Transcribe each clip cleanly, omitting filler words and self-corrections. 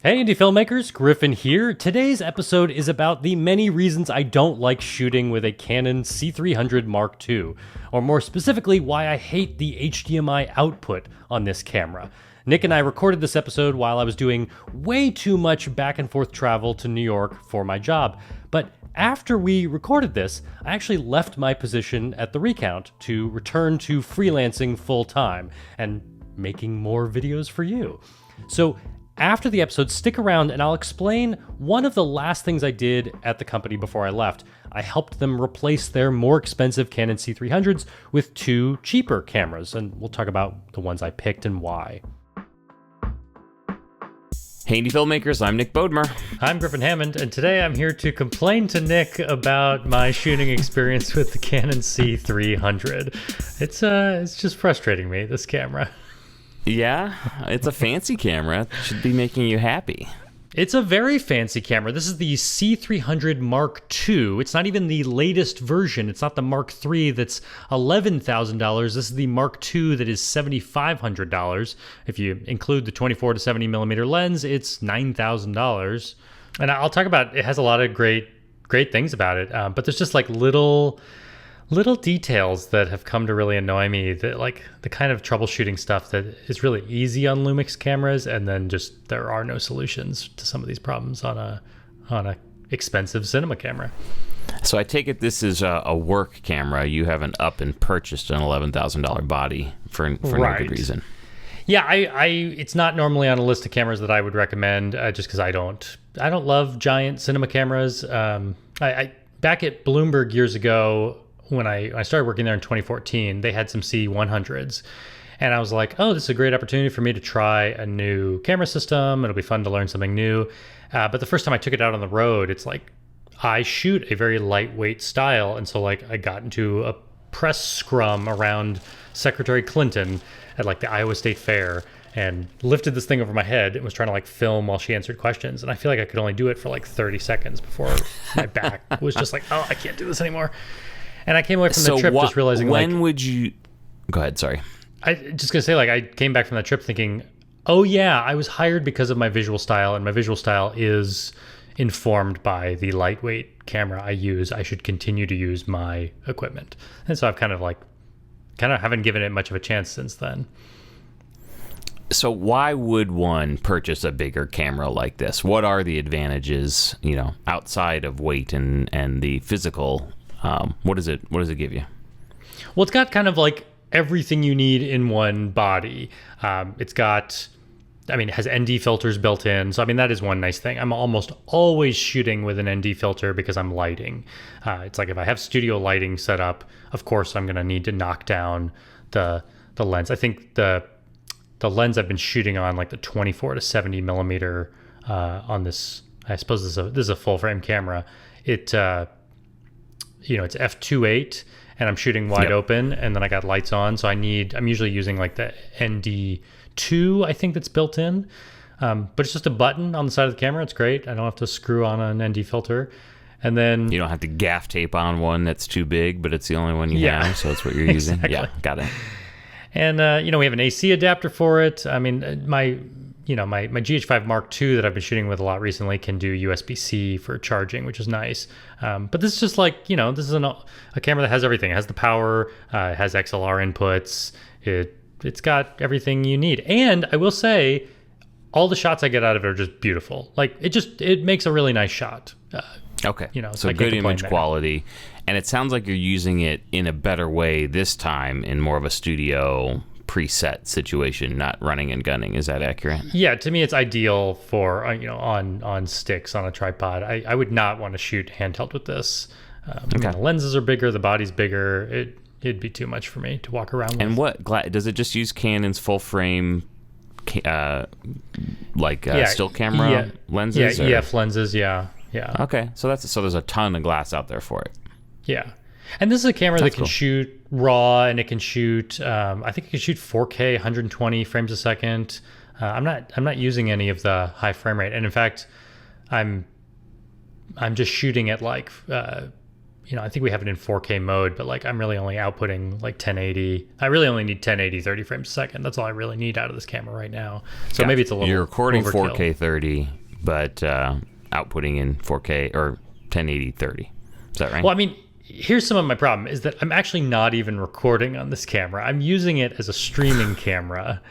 Hey indie filmmakers, Griffin here. Today's episode is about the many reasons I don't like shooting with a Canon C300 Mark II, or more specifically, why I hate the HDMI output on this camera. Nick and I recorded this episode while I was doing way too much back and forth travel to New York for my job, but after we recorded this, I actually left my position at the Recount to return to freelancing full time and making more videos for you. So after the episode, stick around and I'll explain one of the last things I did at the company before I left. I helped them replace their more expensive Canon C300s with two cheaper cameras, and we'll talk about the ones I picked and why. Hey indie filmmakers, I'm Nick Bodmer. I'm Griffin Hammond, and today I'm here to complain to Nick about my shooting experience with the Canon C300. It's just frustrating me, this camera. Yeah, it's a fancy camera. It should be making you happy. It's a very fancy camera. This is the C300 Mark II. It's not even the latest version. It's not the Mark III that's $11,000. This is the Mark II that is $7,500. If you include the 24 to 70 millimeter lens, it's $9,000. And I'll talk about it. Has a lot of great things about it, but there's just like little details that have come to really annoy me, that like the kind of troubleshooting stuff that is really easy on Lumix cameras, and then just there are no solutions to some of these problems on a expensive cinema camera. So I take it this is a work camera. You haven't up and purchased an $11,000 body for no good reason. Yeah, I it's not normally on a list of cameras that I would recommend, just because I don't love giant cinema cameras. I back at Bloomberg years ago, when I started working there in 2014, they had some C100s. And I was like, oh, this is a great opportunity for me to try a new camera system. It'll be fun to learn something new. But the first time I took it out on the road, it's like, I shoot a very lightweight style. And so like I got into a press scrum around Secretary Clinton at like the Iowa State Fair and lifted this thing over my head and was trying to like film while she answered questions. And I feel like I could only do it for like 30 seconds before my back was just like, oh, I can't do this anymore. And I came away from the trip just realizing, when would you... Go ahead, sorry. I just gonna say, like, I came back from that trip thinking, oh yeah, I was hired because of my visual style, and my visual style is informed by the lightweight camera I use. I should continue to use my equipment. And so I've kind of haven't given it much of a chance since then. So why would one purchase a bigger camera like this? What are the advantages, outside of weight and the physical? What does it give you? Well, it's got kind of like everything you need in one body. It has ND filters built in. So, that is one nice thing. I'm almost always shooting with an ND filter because I'm lighting. It's like if I have studio lighting set up, of course, I'm going to need to knock down the lens. I think the lens I've been shooting on, like the 24 to 70 millimeter on this, I suppose this is a full frame camera. It's f2.8 and I'm shooting wide open, and then I got lights on. So I'm usually using like the ND2, I think, that's built in. But it's just a button on the side of the camera. It's great. I don't have to screw on an ND filter. And then you don't have to gaff tape on one that's too big, but it's the only one you have. So that's what you're using. Exactly. Yeah, got it. And, we have an AC adapter for it. My GH5 Mark II that I've been shooting with a lot recently can do USB-C for charging, which is nice. But this is just like, this is a camera that has everything. It has the power, it has XLR inputs, it's got everything you need. And I will say, all the shots I get out of it are just beautiful. Like, it makes a really nice shot. Okay, so good image quality. And it sounds like you're using it in a better way this time, in more of a studio preset situation, not running and gunning. Is that accurate? Yeah, to me it's ideal for on sticks on a tripod. I would not want to shoot handheld with this. The lenses are bigger, the body's bigger. It'd be too much for me to walk around with. And what does it just use? Canon's full frame still camera lenses? Yeah, EF lenses. Yeah. Okay, so there's a ton of glass out there for it. Yeah. And this is a camera that can shoot RAW, and it can shoot, I think it can shoot 4K, 120 frames a second. I'm not using any of the high frame rate. And in fact, I'm just shooting at like I think we have it in 4K mode, but like I'm really only outputting like 1080. I really only need 1080 30 frames a second. That's all I really need out of this camera right now. So maybe it's a little You're recording overkill. 4K 30, but outputting in 4K or 1080 30. Is that right? Well, I mean, here's some of my problem is that I'm actually not even recording on this camera. I'm using it as a streaming camera.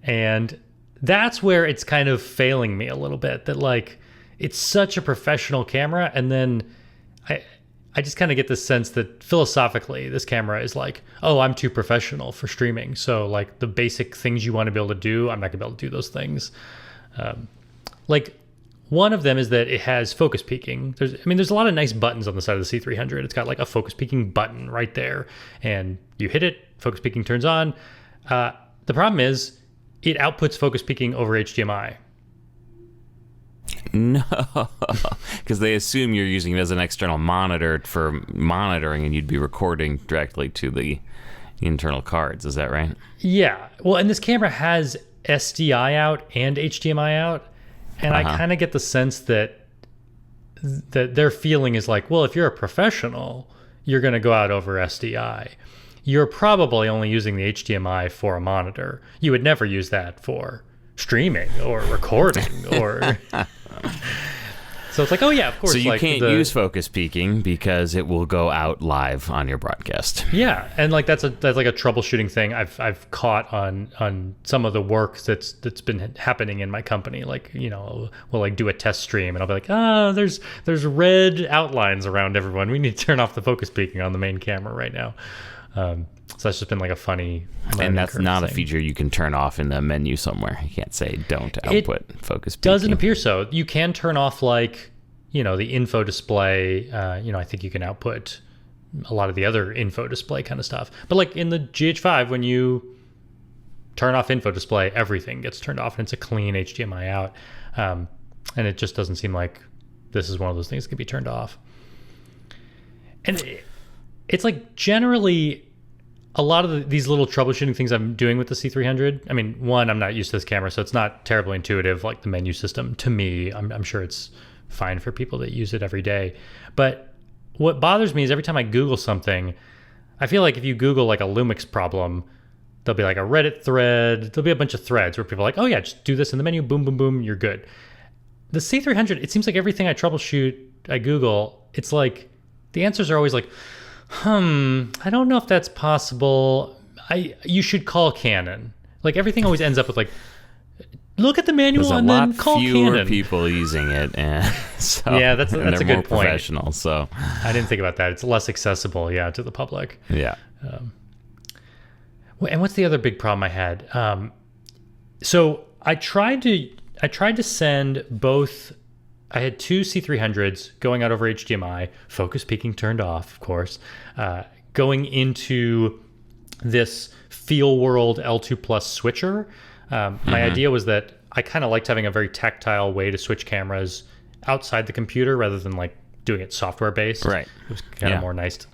And that's where it's kind of failing me a little bit, that like it's such a professional camera. And then I just kind of get this sense that philosophically this camera is like, oh, I'm too professional for streaming. So like the basic things you want to be able to do, I'm not gonna be able to do those things. Like one of them is that it has focus peaking. There's a lot of nice buttons on the side of the C300. It's got like a focus peaking button right there, and you hit it, focus peaking turns on. The problem is it outputs focus peaking over HDMI. No, because they assume you're using it as an external monitor for monitoring, and you'd be recording directly to the internal cards. Is that right? Yeah. Well, and this camera has SDI out and HDMI out, and I kind of get the sense that their feeling is like, well, if you're a professional, you're going to go out over SDI. You're probably only using the HDMI for a monitor. You would never use that for streaming or recording or so it's like, oh yeah, of course. So you like can't use focus peaking because it will go out live on your broadcast. Yeah, and like that's like a troubleshooting thing I've caught on some of the work that's been happening in my company. Like, we'll like do a test stream and I'll be like, there's red outlines around everyone. We need to turn off the focus peaking on the main camera right now. So that's just been like a funny and that's not thing. A feature you can turn off in the menu somewhere. You can't say don't output focus peaking. Doesn't appear so. You can turn off like, the info display. I think you can output a lot of the other info display kind of stuff. But like in the GH5, when you turn off info display, everything gets turned off and it's a clean HDMI out. And it just doesn't seem like this is one of those things that can be turned off. And it's like generally a lot of these little troubleshooting things I'm doing with the C300. I mean, one, I'm not used to this camera, so it's not terribly intuitive, like the menu system to me. I'm sure it's fine for people that use it every day. But what bothers me is every time I Google something, I feel like if you Google like a Lumix problem, there'll be like a Reddit thread. There'll be a bunch of threads where people are like, oh yeah, just do this in the menu, boom, boom, boom, you're good. The C300, it seems like everything I troubleshoot, I Google, it's like the answers are always like, I don't know if that's possible. You should call Canon. Like everything always ends up with like, look at the manual and then call Canon. There's a lot fewer people using it, and so yeah, that's a good point. Professional, so I didn't think about that. It's less accessible, to the public. Yeah. And what's the other big problem I had? So I tried to send both. I had two C300s going out over HDMI, focus peaking turned off, of course, going into this Feelworld L2 Plus switcher. My idea was that I kind of liked having a very tactile way to switch cameras outside the computer rather than like doing it software based. Right. It was kind of more nice.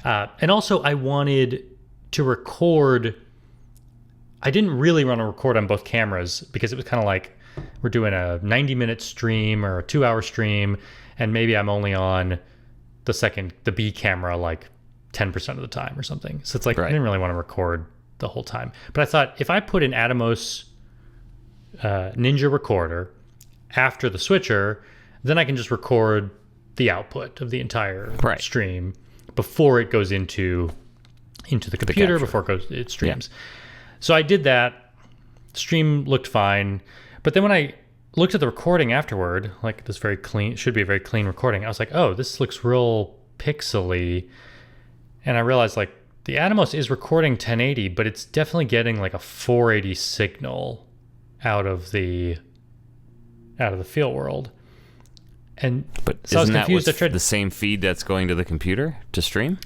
And also I wanted to record. I didn't really want to record on both cameras because it was kind of like, we're doing a 90-minute stream or a 2-hour stream, and maybe I'm only on the B camera like 10% of the time or something. So it's like, I didn't really want to record the whole time. But I thought if I put an Atomos Ninja recorder after the switcher, then I can just record the output of the entire stream before it goes into the computer, before it streams. Yeah. So I did that. Stream looked fine. But then when I looked at the recording afterward, like this very clean, should be a very clean recording, I was like, oh, this looks real pixely. And I realized like the Atomos is recording 1080, but it's definitely getting like a 480 signal out of the Feelworld. But so I was confused. The same feed that's going to the computer to stream?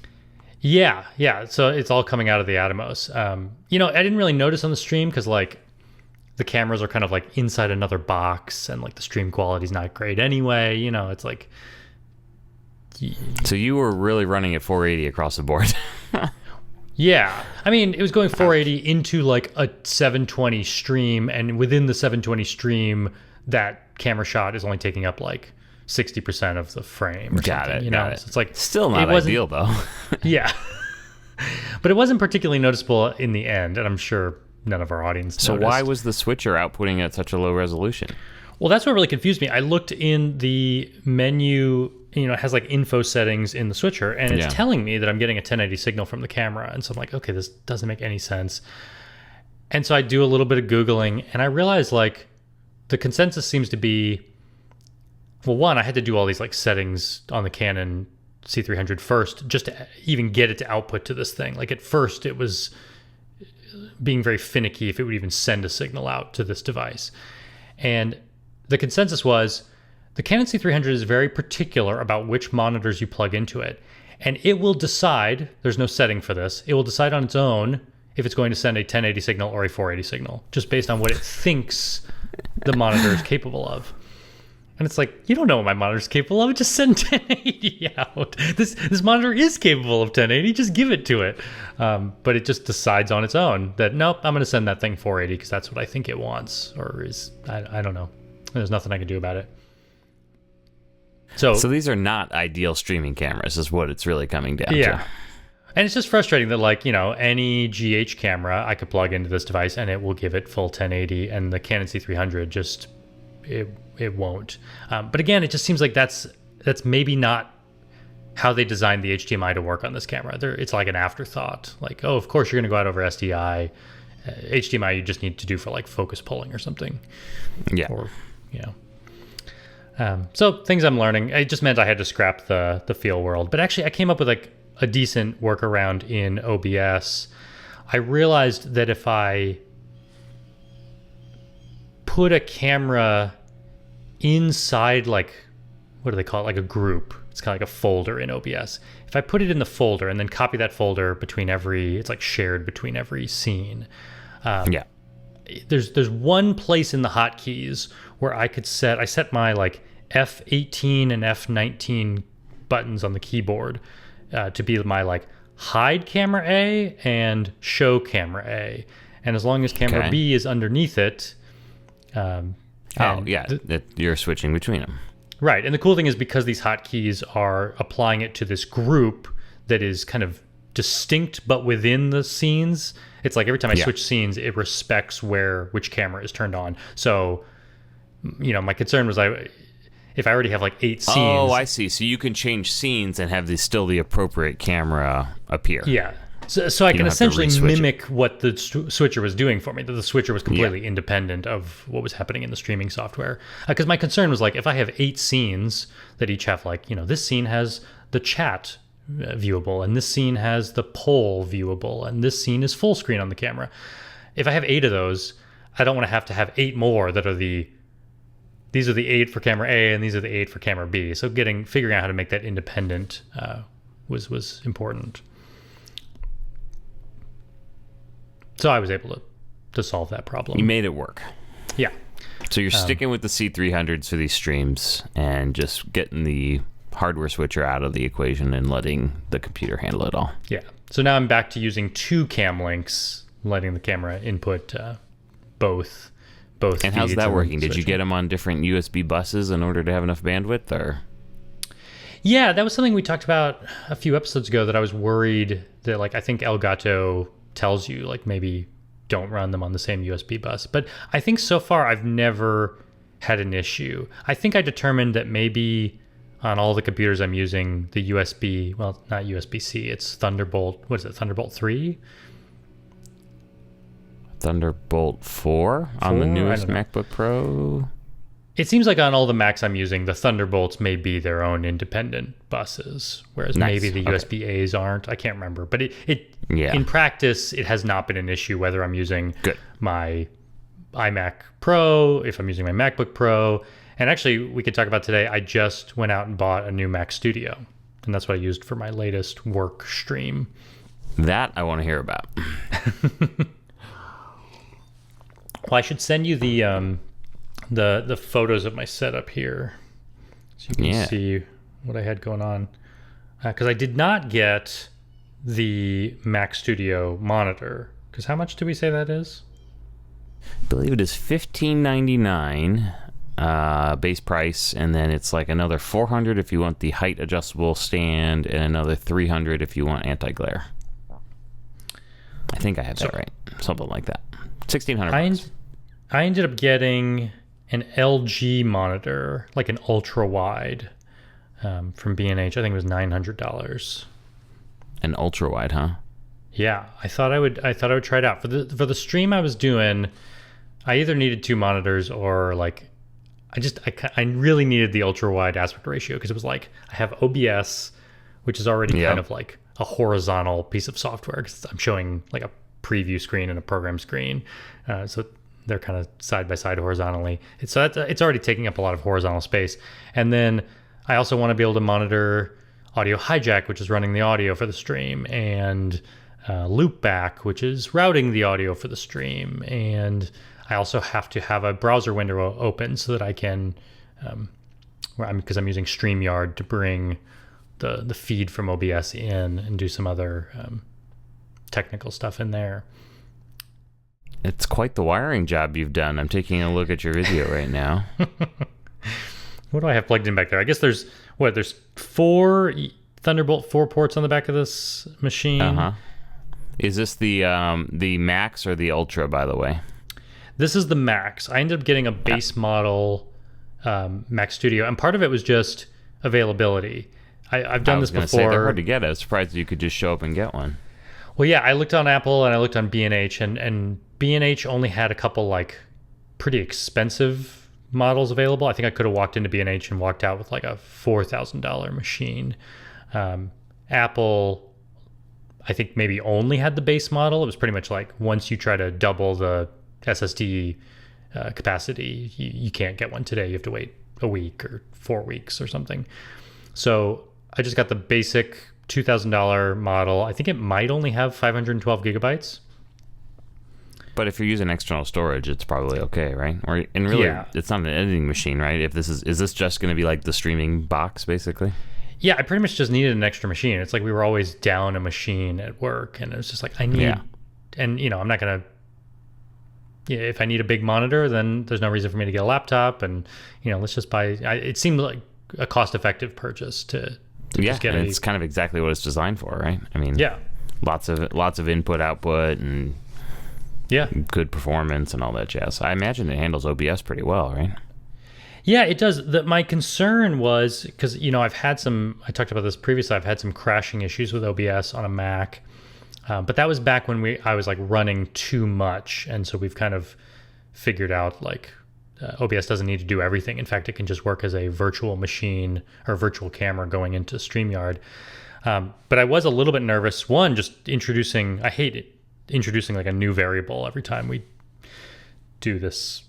Yeah. So it's all coming out of the Atomos. I didn't really notice on the stream because like the cameras are kind of like inside another box and like the stream quality is not great anyway. It's like. So you were really running at 480 across the board. Yeah. I mean, it was going 480 into like a 720 stream, and within the 720 stream, that camera shot is only taking up like 60% of the frame or Got something, it, you know? got it. So it's like Still not ideal, though. Yeah. But it wasn't particularly noticeable in the end, and I'm sure none of our audience So noticed. why was the switcher outputting at such a low resolution? Well, that's what really confused me. I looked in the menu, you know, it has like info settings in the switcher, and it's telling me that I'm getting a 1080 signal from the camera. And so I'm like, okay, this doesn't make any sense. And so I do a little bit of Googling, and I realized like the consensus seems to be, well, one, I had to do all these like settings on the Canon C300 first just to even get it to output to this thing. Like at first it was being very finicky if it would even send a signal out to this device. And the consensus was the Canon C300 is very particular about which monitors you plug into it. And it will decide, there's no setting for this, it will decide on its own if it's going to send a 1080 signal or a 480 signal, just based on what it thinks the monitor is capable of. And it's like, you don't know what my monitor's capable of. Just send 1080 out. This monitor is capable of 1080. Just give it to it. But it just decides on its own that, nope, I'm going to send that thing 480 because that's what I think it wants. Or is, I don't know. There's nothing I can do about it. So these are not ideal streaming cameras is what it's really coming down to. And it's just frustrating that, like, you know, any GH camera I could plug into this device and it will give it full 1080. And the Canon C300 just... It won't. But again, it just seems like that's maybe not how they designed the HDMI to work on this camera. It's like an afterthought. Like, oh, of course you're going to go out over SDI. HDMI you just need to do for like focus pulling or something. Yeah. Or, you know. So things I'm learning. It just meant I had to scrap the Feelworld. But actually, I came up with like a decent workaround in OBS. I realized that if I put a camera inside, like, what do they call it? Like a group. It's kind of like a folder in OBS. If I put it in the folder and then copy that folder between it's like shared between every scene. There's one place in the hotkeys where I set my like F18 and F19 buttons on the keyboard to be my like hide camera A and show camera A. And as long as camera B is underneath it, you're switching between them. Right. And the cool thing is because these hotkeys are applying it to this group that is kind of distinct but within the scenes, it's like every time I switch scenes, it respects which camera is turned on. So, you know, my concern was if I already have like 8 scenes. Oh, I see. So you can change scenes and have still the appropriate camera appear. Yeah. So I can essentially mimic what the switcher was doing for me, that the switcher was completely independent of what was happening in the streaming software. Because my concern was like, if I have 8 scenes that each have like, you know, this scene has the chat viewable, and this scene has the poll viewable, and this scene is full screen on the camera. If I have 8 of those, I don't want to have 8 more that are these are the 8 for camera A and these are the 8 for camera B. So figuring out how to make that independent was important. So I was able to solve that problem. You made it work. Yeah. So you're sticking with the C300s for these streams and just getting the hardware switcher out of the equation and letting the computer handle it all. Yeah. So now I'm back to using 2 cam links, letting the camera input both And how's that working? Did you get them on different USB buses in order to have enough bandwidth, or? Yeah, that was something we talked about a few episodes ago that I was worried that, like, I think Elgato tells you, like, maybe don't run them on the same USB bus. But I think so far I've never had an issue. I think I determined that maybe on all the computers I'm using, the USB, well, not USB-C, it's Thunderbolt, what is it, Thunderbolt 3? Thunderbolt 4 on the newest MacBook Pro? It seems like on all the Macs I'm using, the Thunderbolts may be their own independent buses, whereas maybe the USB-As aren't. I can't remember. But in practice, it has not been an issue whether I'm using my iMac Pro, if I'm using my MacBook Pro. And actually, we could talk about today, I just went out and bought a new Mac Studio. And that's what I used for my latest work stream. That I want to hear about. Well, I should send you the photos of my setup here, so you can see what I had going on. Because I did not get the Mac Studio monitor. Because how much do we say that is? I believe it is $15.99. base price, and then it's like another $400 if you want the height adjustable stand, and another $300 if you want anti-glare. I think I have that right. Something like that. $1,600. I ended up getting an LG monitor, like an ultra wide, from B&H. I think it was $900. An ultra wide, huh? Yeah, I thought I would try it out for the stream I was doing. I either needed two monitors or like I really needed the ultra wide aspect ratio, because it was like I have OBS, which is already kind of like a horizontal piece of software, because I'm showing like a preview screen and a program screen, so they're kind of side by side horizontally. It's already taking up a lot of horizontal space. And then I also want to be able to monitor audio hijack, which is running the audio for the stream, and loopback, which is routing the audio for the stream. And I also have to have a browser window open so that I can, because I'm using StreamYard to bring the feed from OBS in and do some other technical stuff in there. It's quite the wiring job you've done. I'm taking a look at your video right now. What do I have plugged in back there? I guess there's 4 Thunderbolt 4 ports on the back of this machine. Uh-huh. Is this the Max or the Ultra, by the way? This is the Max. I ended up getting a base model Mac Studio, and part of it was just availability. I've done this before. Say, they're hard to get. I was surprised you could just show up and get one. Well, yeah, I looked on Apple and I looked on B&H, and B&H only had a couple like pretty expensive models available. I think I could have walked into B&H and walked out with like a $4,000 machine. Apple, I think maybe only had the base model. It was pretty much like once you try to double the SSD capacity, you can't get one today. You have to wait a week or 4 weeks or something. So I just got the basic $2,000 model. I think it might only have 512 gigabytes. But if you're using external storage, it's probably okay, right? And really, it's not an editing machine, right? Is this just going to be like the streaming box, basically? Yeah, I pretty much just needed an extra machine. It's like we were always down a machine at work, and it was just like I need, and I'm not gonna. Yeah, if I need a big monitor, then there's no reason for me to get a laptop, and let's just buy. It seemed like a cost-effective purchase to just get. It's kind of exactly what it's designed for, right? I mean, lots of input, output, and good performance and all that jazz. I imagine it handles OBS pretty well, right? Yeah, it does. My concern was because I've had some. I talked about this previously. I've had some crashing issues with OBS on a Mac, but that was back when I was like running too much, and so we've kind of figured out like OBS doesn't need to do everything. In fact, it can just work as a virtual machine or virtual camera going into StreamYard. But I was a little bit nervous. One, just introducing. I hate it. Introducing like a new variable every time we do this,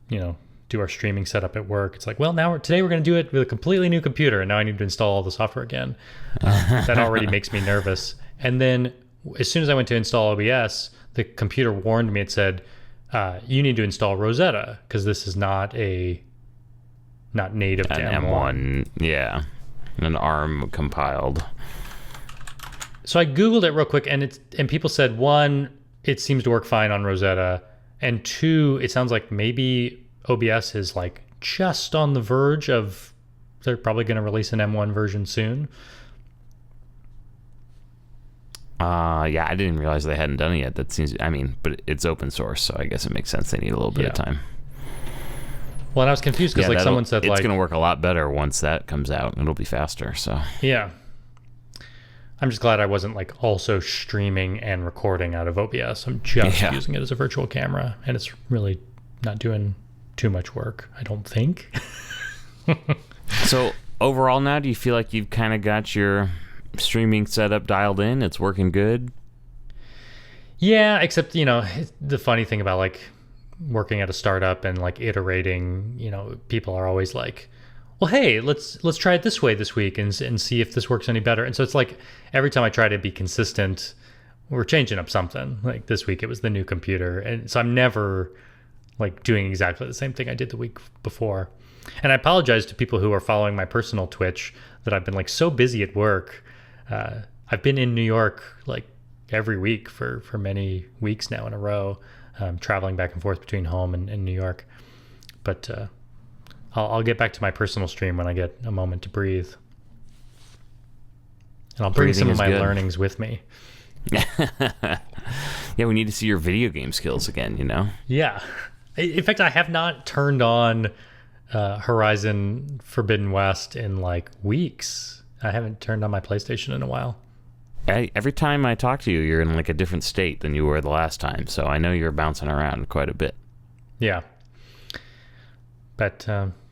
do our streaming setup at work. It's like, well, today we're going to do it with a completely new computer, and now I need to install all the software again. That already makes me nervous. And then as soon as I went to install OBS, the computer warned me. It said, you need to install Rosetta because this is not native to M1. Yeah, an ARM compiled. So I Googled it real quick, and people said, one, it seems to work fine on Rosetta, and two, it sounds like maybe OBS is like just on the verge of, they're probably going to release an M1 version soon. Yeah, I didn't realize they hadn't done it yet. That seems, but it's open source, so I guess it makes sense they need a little bit of time. Well, and I was confused because someone said it's going to work a lot better once that comes out. It'll be faster, so. Yeah. I'm just glad I wasn't like also streaming and recording out of OBS. I'm just using it as a virtual camera, and it's really not doing too much work, I don't think. So overall now, do you feel like you've kind of got your streaming setup dialed in? It's working good? Yeah, except, the funny thing about like working at a startup and like iterating, people are always like, well, hey, let's try it this way this week and see if this works any better. And so it's like every time I try to be consistent, we're changing up something. Like this week it was the new computer. And so I'm never like doing exactly the same thing I did the week before. And I apologize to people who are following my personal Twitch that I've been like so busy at work. I've been in New York like every week for many weeks now in a row, traveling back and forth between home and New York. But I'll get back to my personal stream when I get a moment to breathe. And I'll bring some of my learnings with me. Yeah, we need to see your video game skills again, Yeah. In fact, I have not turned on Horizon Forbidden West in like weeks. I haven't turned on my PlayStation in a while. Every time I talk to you, you're in like a different state than you were the last time. So I know you're bouncing around quite a bit. Yeah. But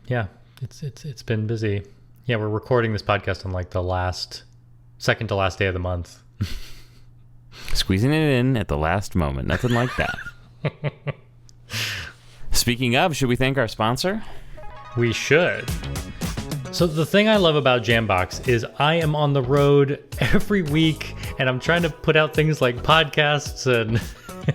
yeah, it's been busy. Yeah, we're recording this podcast on like the second to last day of the month. Squeezing it in at the last moment. Nothing like that. Speaking of, should we thank our sponsor? We should. So the thing I love about Jambox is I am on the road every week, and I'm trying to put out things like podcasts and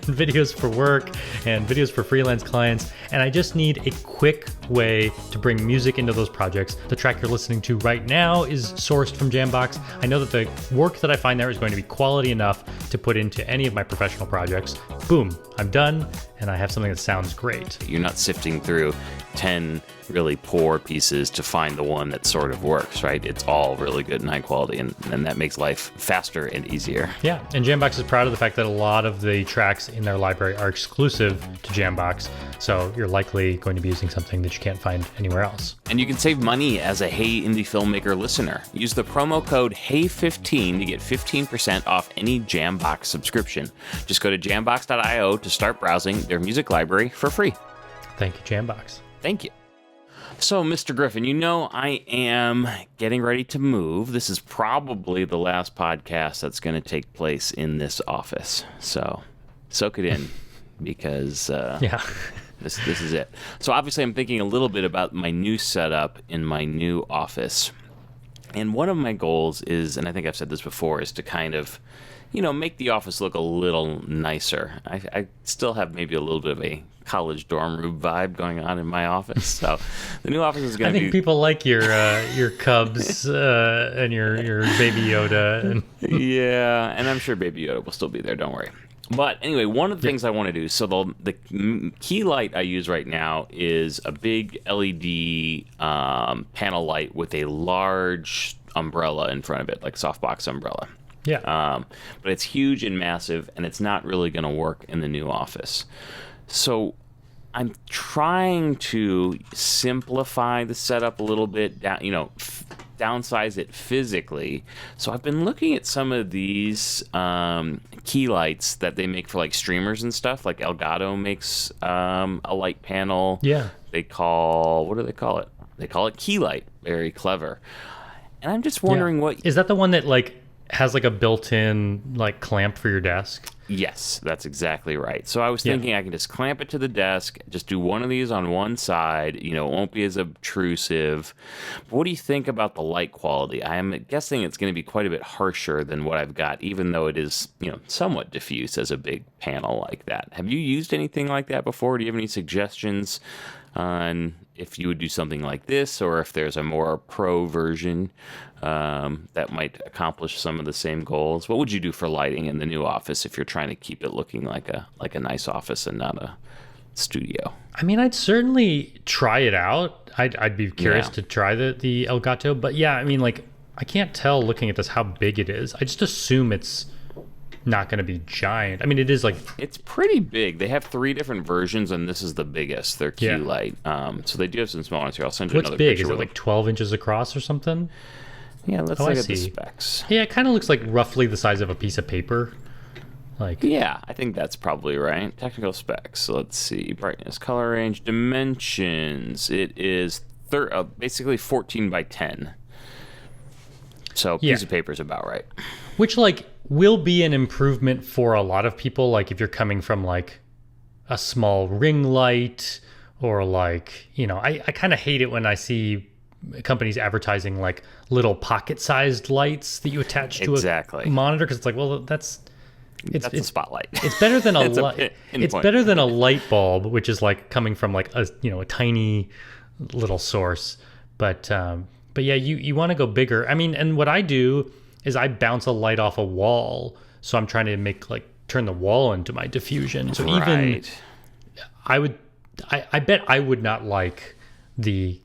videos for work and videos for freelance clients, and I just need a quick way to bring music into those projects. The track you're listening to right now is sourced from Jambox. I know that the work that I find there is going to be quality enough to put into any of my professional projects. Boom, I'm done, and I have something that sounds great. You're not sifting through 10 really poor pieces to find the one that sort of works, right? It's all really good and high quality, and that makes life faster and easier. Yeah, and Jambox is proud of the fact that a lot of the tracks in their library are exclusive to Jambox, so you're likely going to be using something that you can't find anywhere else. And you can save money as a Hey Indie Filmmaker listener. Use the promo code HEY15 to get 15% off any Jambox subscription. Just go to jambox.io to start browsing their music library for free. Thank you, Jambox. Thank you. So, Mr. Griffin, I am getting ready to move. This is probably the last podcast that's going to take place in this office. So, soak it in because yeah. This is it. So, obviously, I'm thinking a little bit about my new setup in my new office. And one of my goals is, and I think I've said this before, is to kind of, make the office look a little nicer. I still have maybe a little bit of a college dorm room vibe going on in my office. So the new office is going to be... I think people like your Cubs and your Baby Yoda. And yeah, and I'm sure Baby Yoda will still be there, don't worry. But anyway, one of the things I want to do, so the key light I use right now is a big LED panel light with a large umbrella in front of it, like softbox umbrella. Yeah. But it's huge and massive, and it's not really going to work in the new office. So I'm trying to simplify the setup a little bit, downsize it physically. So I've been looking at some of these key lights that they make for like streamers and stuff. Like Elgato makes a light panel. Yeah. What do they call it? They call it Key Light. Very clever. And I'm just wondering what... Is that the one that like has like a built-in like clamp for your desk? Yes, that's exactly right. So I was thinking I can just clamp it to the desk, just do one of these on one side, it won't be as obtrusive. But what do you think about the light quality? I am guessing it's going to be quite a bit harsher than what I've got, even though it is, somewhat diffuse as a big panel like that. Have you used anything like that before? Do you have any suggestions on if you would do something like this, or if there's a more pro version that might accomplish some of the same goals? What would you do for lighting in the new office if you're trying to keep it looking like a nice office and not a studio? I mean, I'd certainly try it out. I'd be curious to try the Elgato, but yeah, I mean, like, I can't tell looking at this how big it is. I just assume it's not going to be giant. I mean, it is like... It's pretty big. They have 3 different versions, and this is the biggest, their Key Light. So they do have some small ones here. I'll send you another picture. What's big? Is it like 12 inches across or something? Yeah, let's look at the specs. Yeah, it kind of looks like roughly the size of a piece of paper. Yeah, I think that's probably right. Technical specs. So let's see. Brightness, color range, dimensions. It is basically 14 by 10. So piece of paper is about right. Which will be an improvement for a lot of people. Like if you're coming from like a small ring light or I kind of hate it when I see companies advertising like little pocket-sized lights that you attach to a monitor, because it's like, well, that's a spotlight. It's better than it's better than a light bulb, which is like coming from like a tiny little source. But yeah, you want to go bigger. I mean, and what I do is I bounce a light off a wall, so I'm trying to turn the wall into my diffusion. So even I bet I would not like the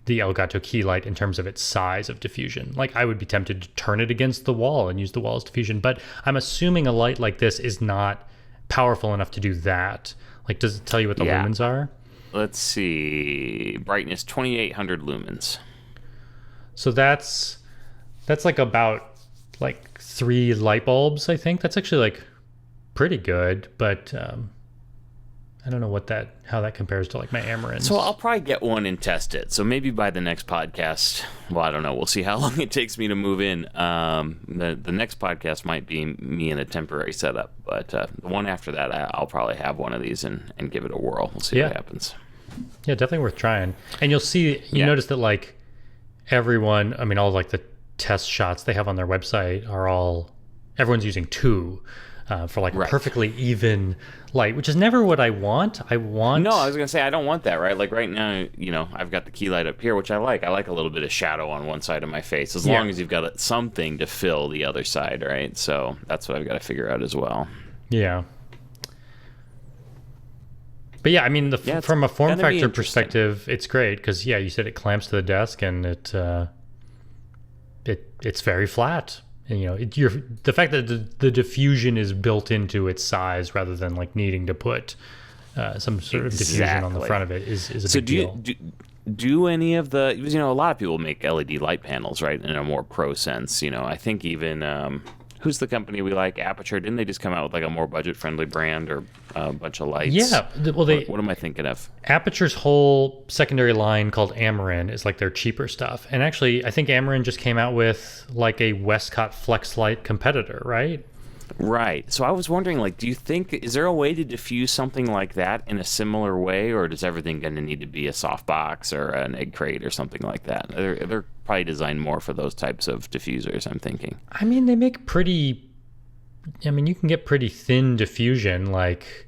the Elgato Key Light in terms of its size of diffusion. Like I would be tempted to turn it against the wall and use the wall as diffusion, but I'm assuming a light like this is not powerful enough to do that. Like, does it tell you what the lumens are? Let's see. Brightness 2800 lumens. So that's like about like 3 light bulbs, I think. That's actually like pretty good, but I don't know how that compares to like my Amaran. So I'll probably get one and test it. So maybe by the next podcast, well, I don't know. We'll see how long it takes me to move in. The next podcast might be me in a temporary setup, but the one after that, I'll probably have one of these and give it a whirl. We'll see what happens. Yeah, definitely worth trying. And you'll see, notice that like everyone, I mean, all like the test shots they have on their website everyone's using 2. For like perfectly even light, which is never what I want. No, I was gonna say I don't want that, right? Like right now, I've got the key light up here, which I like. I like a little bit of shadow on one side of my face, as long as you've got something to fill the other side, right? So that's what I've got to figure out as well. Yeah. But yeah, I mean, from a form factor perspective, it's great because you said it clamps to the desk and it's very flat. And, the fact that the diffusion is built into its size rather than like needing to put some sort of diffusion on the front of it is a big deal. Do any of the, a lot of people make LED light panels, right, in a more pro sense. I think even, who's the company we like, Aperture, didn't they just come out with like a more budget-friendly brand or a bunch of lights? Yeah. Well, what am I thinking of? Aperture's whole secondary line called Amaran is like their cheaper stuff. And actually, I think Amaran just came out with like a Westcott Flex Light competitor, right? Right. So I was wondering, like, do you think, is there a way to diffuse something like that in a similar way, or does everything going to need to be a softbox or an egg crate or something like that? They're probably designed more for those types of diffusers, I'm thinking. I mean, they make you can get pretty thin diffusion, like,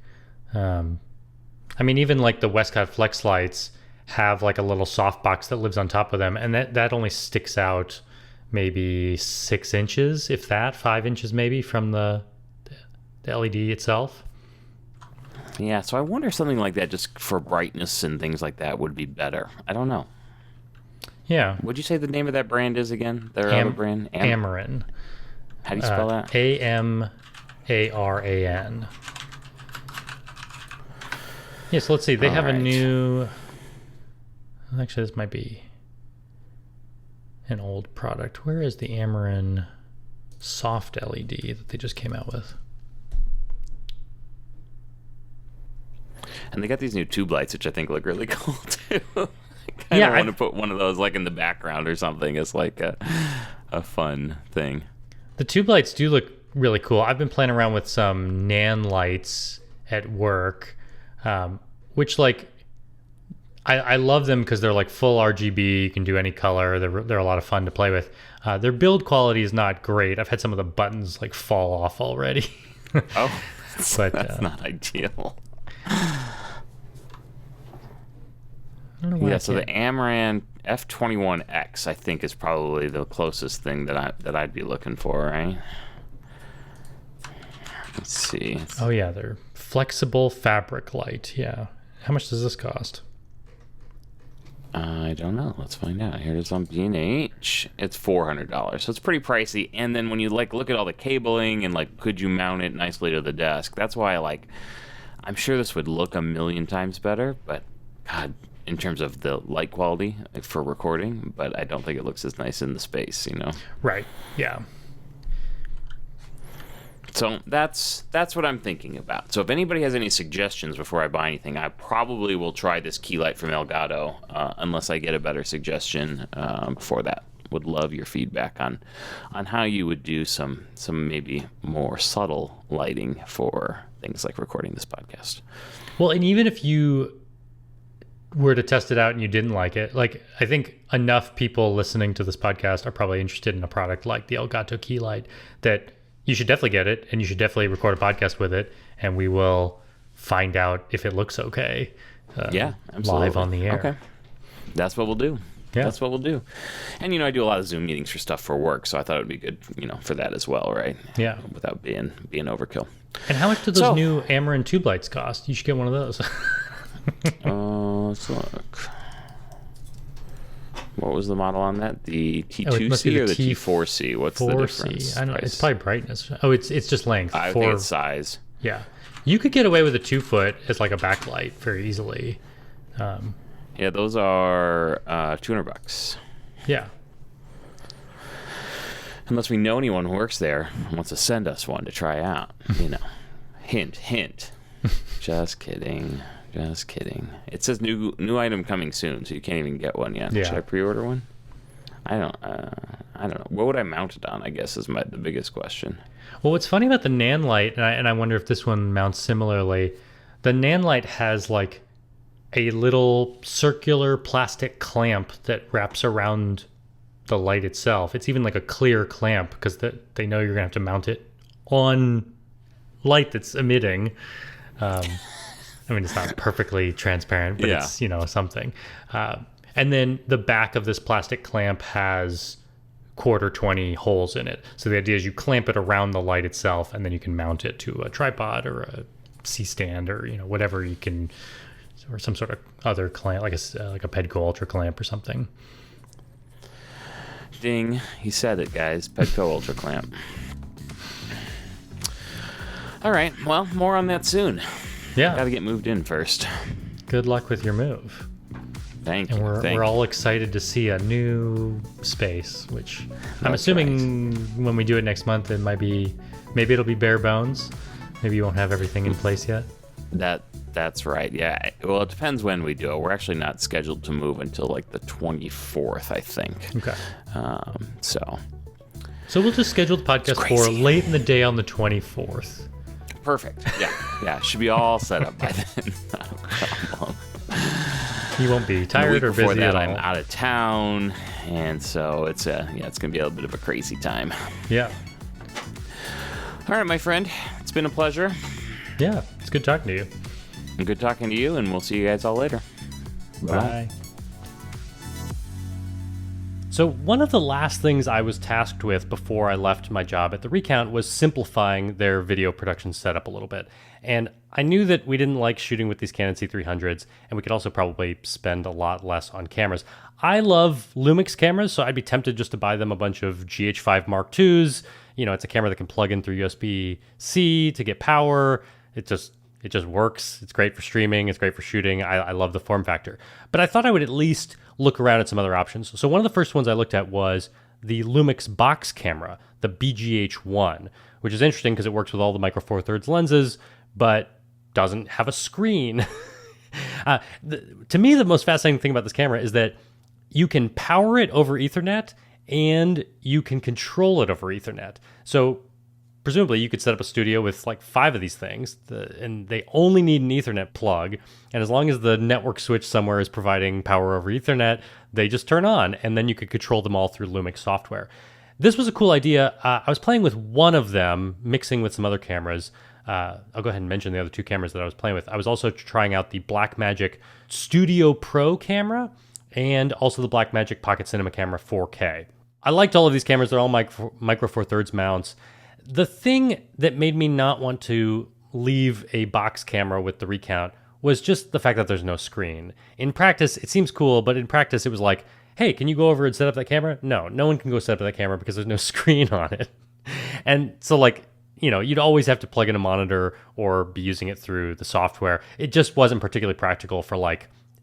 even like the Westcott Flex lights have like a little softbox that lives on top of them, and that only sticks out maybe 6 inches, if that, 5 inches maybe from the LED itself. Yeah, so I wonder if something like that just for brightness and things like that would be better. I don't know. Yeah. What'd you say the name of that brand is again? Their other brand? Amaran. How do you spell that? Amaran. Yeah, so let's see. They have a new... Actually, this might be an old product. Where is the Amaran soft LED that they just came out with? And they got these new tube lights, which I think look really cool too. I want to put one of those like in the background or something. It's like a fun thing. The tube lights do look really cool. I've been playing around with some Nan lights at work, which like I love them because they're like full RGB. You can do any color. They're a lot of fun to play with. Their build quality is not great. I've had some of the buttons like fall off already. Oh, that's not ideal. So the Amaran F21x, I think, is probably the closest thing that I'd be looking for, right? Let's see. Oh yeah, they're flexible fabric light. Yeah. How much does this cost? I don't know. Let's find out. Here it is on B&H. It's $400, so it's pretty pricey. And then when you like look at all the cabling and like, could you mount it nicely to the desk? That's why I'm sure this would look a million times better, but God, in terms of the light quality for recording, but I don't think it looks as nice in the space, Right. Yeah. So that's what I'm thinking about. So if anybody has any suggestions before I buy anything, I probably will try this key light from Elgato, unless I get a better suggestion before that. Would love your feedback on how you would do some maybe more subtle lighting for things like recording this podcast. Well, and even if you were to test it out and you didn't like it, like I think enough people listening to this podcast are probably interested in a product like the Elgato Key Light that you should definitely get it, and you should definitely record a podcast with it, and we will find out if it looks okay. Absolutely. Live on the air. Okay. That's what we'll do. Yeah. That's what we'll do. And, I do a lot of Zoom meetings for stuff for work, so I thought it would be good, for that as well, right? Yeah. Without being overkill. And how much do those new Amaran tube lights cost? You should get one of those. Let's look. What was the model on that? The it must be T2c or the the T4c? What's the difference? I don't know. It's probably brightness. Oh, it's just length. I think it's size. Yeah. You could get away with a 2-foot as like a backlight very easily. Yeah, those are $200. Yeah. Unless we know anyone who works there and wants to send us one to try out. Hint, hint. Just kidding. Just kidding. It says new item coming soon, so you can't even get one yet. Yeah. Should I pre-order one? I don't know. What would I mount it on, I guess, is the biggest question. Well, what's funny about the Nan light, and I wonder if this one mounts similarly, the Nan light has like a little circular plastic clamp that wraps around the light itself. It's even like a clear clamp because they know you're going to have to mount it on light that's emitting. I mean, it's not perfectly transparent, but it's, something. And then the back of this plastic clamp has 1/4-20 holes in it. So the idea is you clamp it around the light itself, and then you can mount it to a tripod or a C-stand or, whatever you can, or some sort of other clamp, like a Pedco Ultra clamp or something. Ding. He said it, guys. Pedco Ultra clamp. All right. Well, more on that soon. Yeah. Got to get moved in first. Good luck with your move. Thank you. And we're all excited to see a new space, which I'm assuming when we do it next month, maybe it'll be bare bones. Maybe you won't have everything in place yet. That's right. Yeah. Well, it depends when we do it. We're actually not scheduled to move until like the 24th, I think. Okay. So we'll just schedule the podcast for late in the day on the 24th. Perfect. Yeah. Should be all set up by then. Not a problem. You won't be tired or busy before that, at all. I'm out of town, and so it's gonna be a little bit of a crazy time. Yeah. All right, my friend. It's been a pleasure. Yeah, it's good talking to you. And good talking to you, and we'll see you guys all later. Bye. So one of the last things I was tasked with before I left my job at the Recount was simplifying their video production setup a little bit. And I knew that we didn't like shooting with these Canon C300s, and we could also probably spend a lot less on cameras. I love Lumix cameras, so I'd be tempted just to buy them a bunch of GH5 Mark IIs. It's a camera that can plug in through USB-C to get power. It just works. It's great for streaming. It's great for shooting. I love the form factor. But I thought I would at least look around at some other options. So one of the first ones I looked at was the Lumix box camera, the BGH1, which is interesting because it works with all the Micro Four Thirds lenses, but doesn't have a screen. To me, the most fascinating thing about this camera is that you can power it over Ethernet and you can control it over Ethernet. So presumably you could set up a studio with like 5 of these things, and they only need an Ethernet plug. And as long as the network switch somewhere is providing power over Ethernet, they just turn on, and then you could control them all through Lumix software. This was a cool idea. I was playing with one of them, mixing with some other cameras. I'll go ahead and mention the other 2 cameras that I was playing with. I was also trying out the Blackmagic Studio Pro camera and also the Blackmagic Pocket Cinema Camera 4K. I liked all of these cameras. They're all Micro Four Thirds mounts. The thing that made me not want to leave a box camera with the Recount was just the fact that there's no screen. In practice, it seems cool, but in practice, it was like, hey, can you go over and set up that camera? No one can go set up that camera because there's no screen on it. And so you'd always have to plug in a monitor or be using it through the software. It just wasn't particularly practical for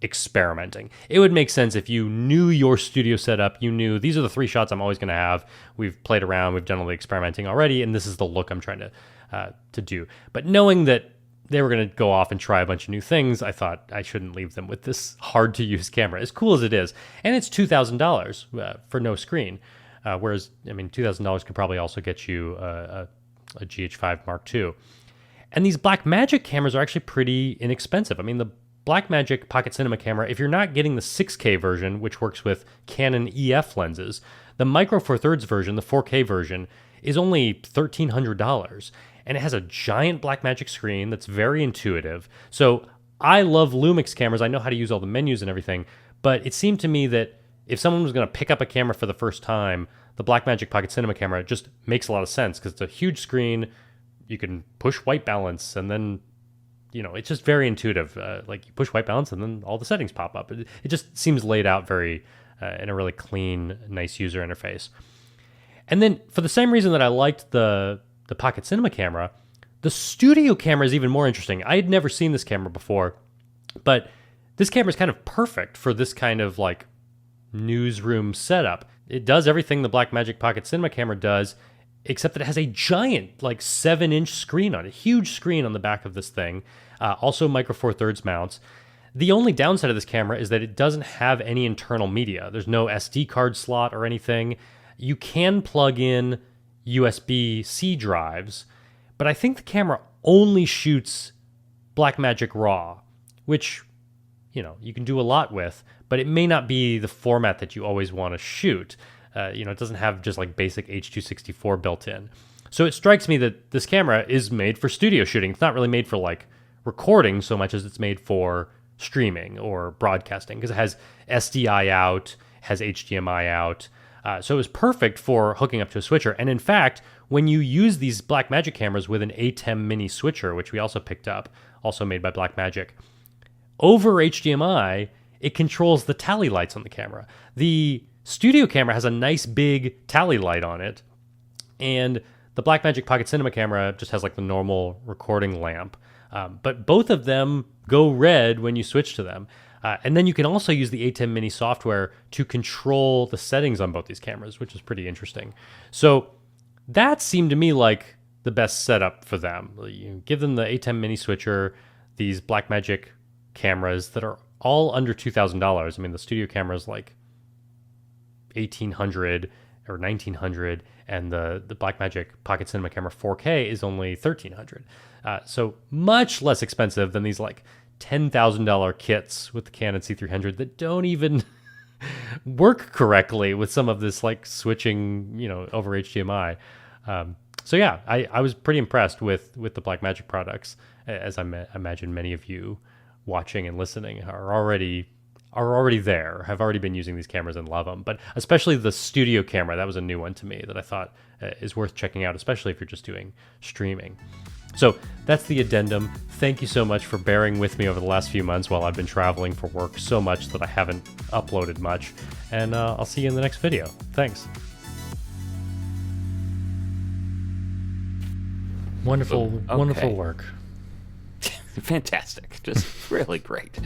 experimenting. It would make sense if you knew your studio setup, you knew these are the 3 shots I'm always going to have. We've played around, we've done all the experimenting already, and this is the look I'm trying to do. But knowing that they were going to go off and try a bunch of new things, I thought I shouldn't leave them with this hard to use camera, as cool as it is. And it's $2,000 for no screen. Whereas, $2,000 could probably also get you a GH5 Mark II. And these Blackmagic cameras are actually pretty inexpensive. The Blackmagic Pocket Cinema Camera, if you're not getting the 6K version, which works with Canon EF lenses, the Micro Four Thirds version, the 4K version, is only $1,300. And it has a giant Blackmagic screen that's very intuitive. So I love Lumix cameras. I know how to use all the menus and everything. But it seemed to me that if someone was going to pick up a camera for the first time, the Blackmagic Pocket Cinema Camera just makes a lot of sense because it's a huge screen. You can push white balance, and then it's just very intuitive. You push white balance and then all the settings pop up. It just seems laid out very and a really clean, nice user interface. And then for the same reason that I liked the Pocket Cinema camera, the studio camera is even more interesting. I had never seen this camera before, but this camera is kind of perfect for this kind of like newsroom setup. It does everything the Blackmagic Pocket Cinema camera does, except that it has a giant, like 7-inch screen on it, huge screen on the back of this thing. Also Micro Four Thirds mounts. The only downside of this camera is that it doesn't have any internal media. There's no SD card slot or anything. You can plug in USB-C drives, but I think the camera only shoots Blackmagic RAW, which, you know, you can do a lot with, but it may not be the format that you always want to shoot. It doesn't have just like basic H.264 built in. So it strikes me that this camera is made for studio shooting. It's not really made for like recording so much as it's made for streaming or broadcasting, because it has SDI out, has HDMI out. So it was perfect for hooking up to a switcher. And in fact, when you use these Blackmagic cameras with an ATEM Mini switcher, which we also picked up, also made by Blackmagic, over HDMI, it controls the tally lights on the camera. The studio camera has a nice big tally light on it, and the Blackmagic Pocket Cinema camera just has like the normal recording lamp. But both of them go red when you switch to them. And then you can also use the ATEM Mini software to control the settings on both these cameras, which is pretty interesting. So that seemed to me like the best setup for them. You give them the ATEM Mini switcher, these Blackmagic cameras that are all under $2,000. I mean, the studio camera is like $1,800 or $1,900, and the Blackmagic Pocket Cinema camera 4K is only $1,300. So much less expensive than these like $10,000 kits with the Canon C300 that don't even work correctly with some of this like switching, over HDMI. So yeah, I was pretty impressed with the Blackmagic products, as I imagine many of you watching and listening are already there, have already been using these cameras and love them. But especially the studio camera, that was a new one to me that I thought is worth checking out, especially if you're just doing streaming. So that's the addendum. Thank you so much for bearing with me over the last few months while I've been traveling for work so much that I haven't uploaded much. And I'll see you in the next video. Thanks. Wonderful work. Fantastic. Just really great.